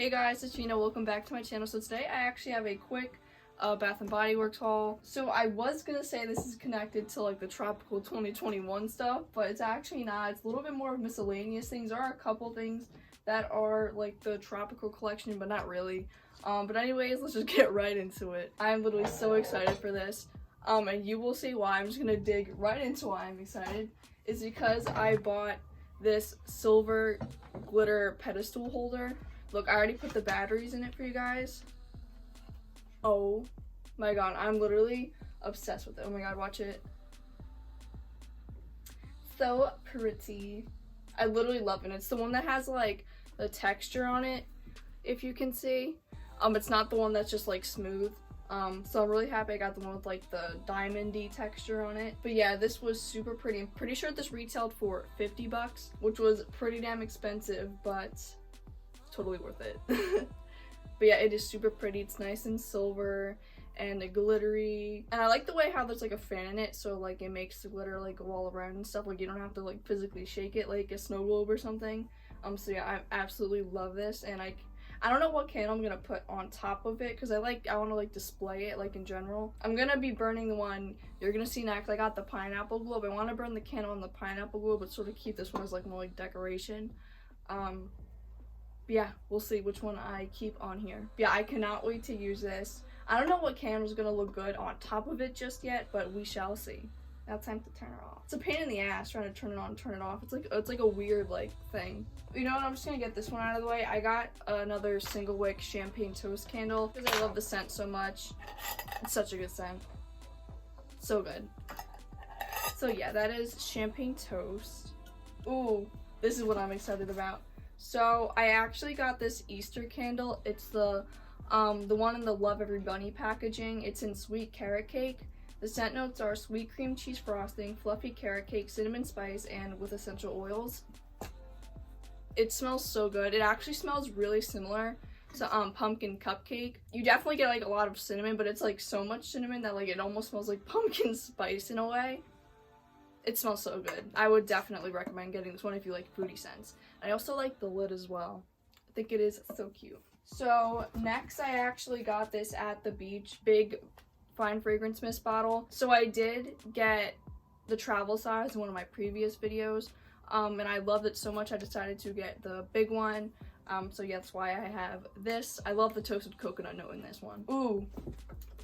Hey guys, it's Gina. Welcome back to my channel. So today I actually have a quick Bath & Body Works haul. So I was gonna say this is connected to like the tropical 2021 stuff, but it's actually not. It's a little bit more of miscellaneous things. There are a couple things that are like the tropical collection, but not really. But anyways, let's just get right into it. I'm literally so excited for this. And you will see why. I'm just gonna dig right into why I'm excited. It's because I bought this silver glitter pedestal holder. Look, I already put the batteries in it for you guys. Oh my god, I'm literally obsessed with it. Oh my god, watch it. So pretty. I literally love it. It's the one that has like the texture on it, if you can see. It's not the one that's just like smooth. So I'm really happy I got the one with like the diamondy texture on it. But yeah, this was super pretty. I'm pretty sure this retailed for 50 bucks, which was pretty damn expensive, but totally worth it. But yeah, it is super pretty. It's nice and silver and glittery, and I like the way how there's like a fan in it, so like it makes the glitter like go all around and stuff. Like you don't have to like physically shake it like a snow globe or something. So yeah, I absolutely love this, and I don't know what candle I'm gonna put on top of it because I want to like display it like in general. I'm gonna be burning the one you're gonna see next. I got the pineapple globe. I want to burn the candle on the pineapple globe, but sort of keep this one as like more like decoration. Yeah, we'll see which one I keep on here. Yeah, I cannot wait to use this. I don't know what candle's gonna look good on top of it just yet, but we shall see. Now time to turn it off. It's a pain in the ass trying to turn it on and turn it off. It's like a weird like thing. You know what, I'm just gonna get this one out of the way. I got another single wick champagne toast candle because I love the scent so much. It's such a good scent. So good. So yeah, that is champagne toast. Ooh, this is what I'm excited about. So I actually got this Easter candle. It's the one in the Love Every Bunny packaging. It's in sweet carrot cake. The scent notes are sweet cream cheese frosting, fluffy carrot cake, cinnamon spice, and with essential oils. It smells so good. It actually smells really similar to pumpkin cupcake. You definitely get like a lot of cinnamon, but it's like so much cinnamon that like it almost smells like pumpkin spice in a way. It smells so good. I would definitely recommend getting this one if you like fruity scents. I also like the lid as well. I think it is so cute. So next I actually got this at the beach, big fine fragrance mist bottle. So I did get the travel size in one of my previous videos, and I loved it so much I decided to get the big one. So yeah, that's why I have this. I love the toasted coconut note in this one. Ooh.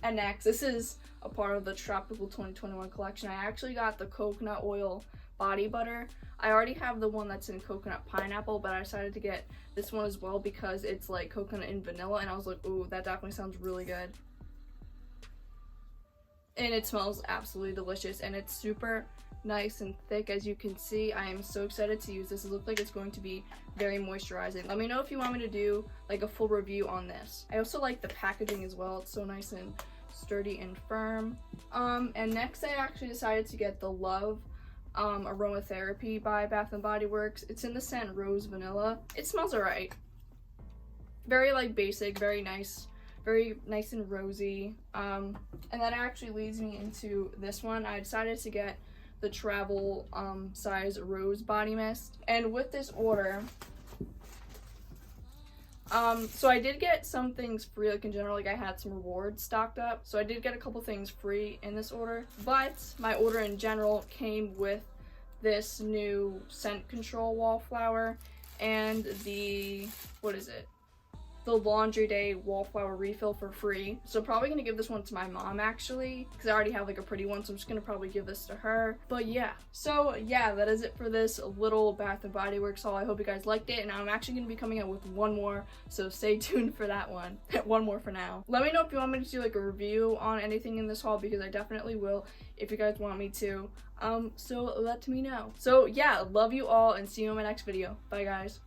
And next, this is a part of the tropical 2021 collection. I actually got the coconut oil body butter. I already have the one that's in coconut pineapple, but I decided to get this one as well because it's like coconut and vanilla, and I was like, ooh, that definitely sounds really good. And it smells absolutely delicious, and it's super nice and thick, as you can see. I am so excited to use this. It looks like it's going to be very moisturizing. Let me know if you want me to do like a full review on this. I also like the packaging as well. It's so nice and sturdy and firm. And next I actually decided to get the Love Aromatherapy by Bath & Body Works. It's in the scent Rose Vanilla. It smells alright. Very like basic, very nice and rosy. And that actually leads me into this one. I decided to get the travel size rose body mist, and with this order, so I did get some things free, like in general, like I had some rewards stocked up, so I did get a couple things free in this order, but my order in general came with this new scent control wallflower and the, what is it? The Laundry Day wallflower refill for free. So probably gonna give this one to my mom actually, because I already have like a pretty one, so I'm just gonna probably give this to her. But yeah, so yeah, that is it for this little Bath & Body Works haul. I hope you guys liked it, and I'm actually gonna be coming out with one more, so stay tuned for that one. One more for now. Let me know if you want me to do like a review on anything in this haul, because I definitely will if you guys want me to. So let me know. So yeah, love you all, and see you in my next video. Bye guys.